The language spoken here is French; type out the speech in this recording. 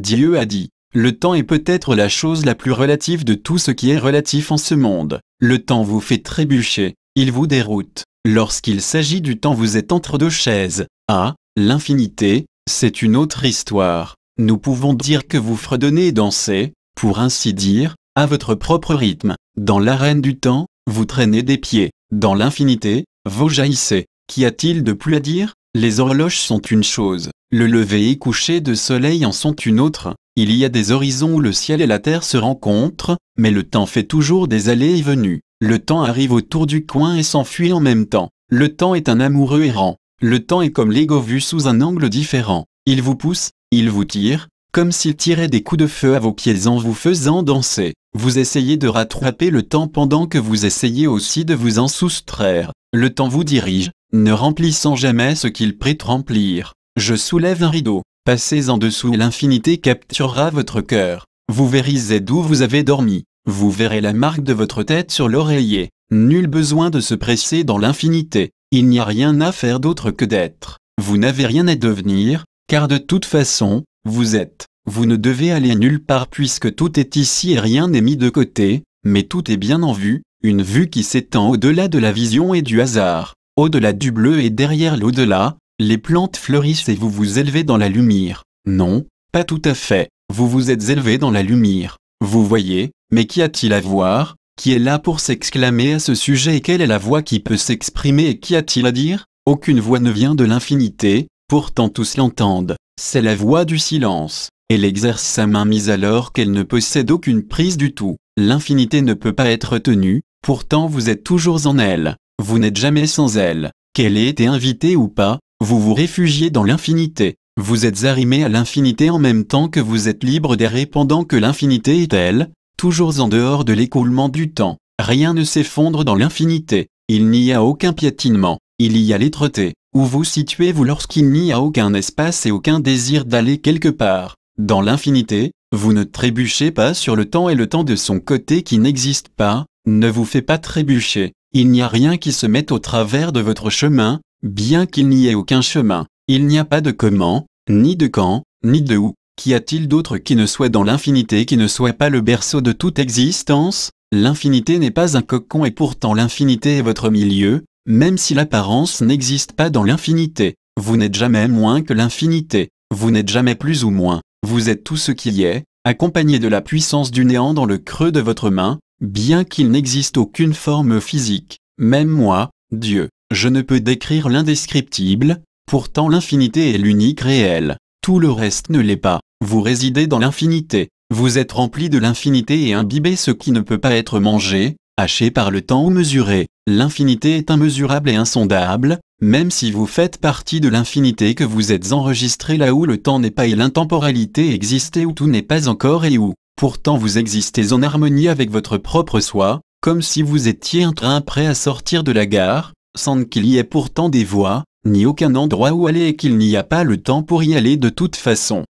Dieu a dit, le temps est peut-être la chose la plus relative de tout ce qui est relatif en ce monde. Le temps vous fait trébucher, il vous déroute. Lorsqu'il s'agit du temps, vous êtes entre deux chaises. Ah, l'infinité, c'est une autre histoire. Nous pouvons dire que vous fredonnez et dansez, pour ainsi dire, à votre propre rythme. Dans l'arène du temps, vous traînez des pieds. Dans l'infinité, vous jaillissez. Qu'y a-t-il de plus à dire? Les horloges sont une chose, le lever et coucher de soleil en sont une autre. Il y a des horizons où le ciel et la terre se rencontrent, mais le temps fait toujours des allées et venues. Le temps arrive autour du coin et s'enfuit en même temps. Le temps est un amoureux errant. Le temps est comme l'ego vu sous un angle différent. Il vous pousse, il vous tire, comme s'il tirait des coups de feu à vos pieds en vous faisant danser. Vous essayez de rattraper le temps pendant que vous essayez aussi de vous en soustraire. Le temps vous dirige, ne remplissant jamais ce qu'il prête remplir. Je soulève un rideau, passez en dessous et l'infinité capturera votre cœur. Vous verrez d'où vous avez dormi. Vous verrez la marque de votre tête sur l'oreiller. Nul besoin de se presser dans l'infinité. Il n'y a rien à faire d'autre que d'être. Vous n'avez rien à devenir, car de toute façon, vous êtes. Vous ne devez aller nulle part puisque tout est ici et rien n'est mis de côté, mais tout est bien en vue, une vue qui s'étend au-delà de la vision et du hasard, au-delà du bleu et derrière l'au-delà, les plantes fleurissent et vous vous élevez dans la lumière. Non, pas tout à fait, vous vous êtes élevé dans la lumière. Vous voyez, mais qu'y a-t-il à voir? Qui est là pour s'exclamer à ce sujet et quelle est la voix qui peut s'exprimer et qu'y a-t-il à dire? Aucune voix ne vient de l'infinité, pourtant tous l'entendent. C'est la voix du silence. Elle exerce sa main mise alors qu'elle ne possède aucune prise du tout. L'infinité ne peut pas être tenue, pourtant vous êtes toujours en elle. Vous n'êtes jamais sans elle. Qu'elle ait été invitée ou pas, vous vous réfugiez dans l'infinité. Vous êtes arrimé à l'infinité en même temps que vous êtes libre d'errer pendant que l'infinité est elle, toujours en dehors de l'écoulement du temps. Rien ne s'effondre dans l'infinité. Il n'y a aucun piétinement. Il y a l'êtreté. Où vous situez-vous lorsqu'il n'y a aucun espace et aucun désir d'aller quelque part? Dans l'infinité, vous ne trébuchez pas sur le temps et le temps de son côté qui n'existe pas, ne vous fait pas trébucher. Il n'y a rien qui se mette au travers de votre chemin, bien qu'il n'y ait aucun chemin. Il n'y a pas de comment, ni de quand, ni de où. Qu'y a-t-il d'autre qui ne soit dans l'infinité qui ne soit pas le berceau de toute existence? L'infinité n'est pas un cocon et pourtant l'infinité est votre milieu, même si l'apparence n'existe pas dans l'infinité. Vous n'êtes jamais moins que l'infinité, vous n'êtes jamais plus ou moins. Vous êtes tout ce qui y est, accompagné de la puissance du néant dans le creux de votre main, bien qu'il n'existe aucune forme physique. Même moi, Dieu, je ne peux décrire l'indescriptible, pourtant l'infinité est l'unique réel. Tout le reste ne l'est pas. Vous résidez dans l'infinité. Vous êtes rempli de l'infinité et imbibez ce qui ne peut pas être mangé, haché par le temps ou mesuré. L'infinité est immesurable et insondable, même si vous faites partie de l'infinité que vous êtes enregistré là où le temps n'est pas et l'intemporalité existe où tout n'est pas encore et où, pourtant vous existez en harmonie avec votre propre soi, comme si vous étiez un train prêt à sortir de la gare, sans qu'il y ait pourtant des voies, ni aucun endroit où aller et qu'il n'y a pas le temps pour y aller de toute façon.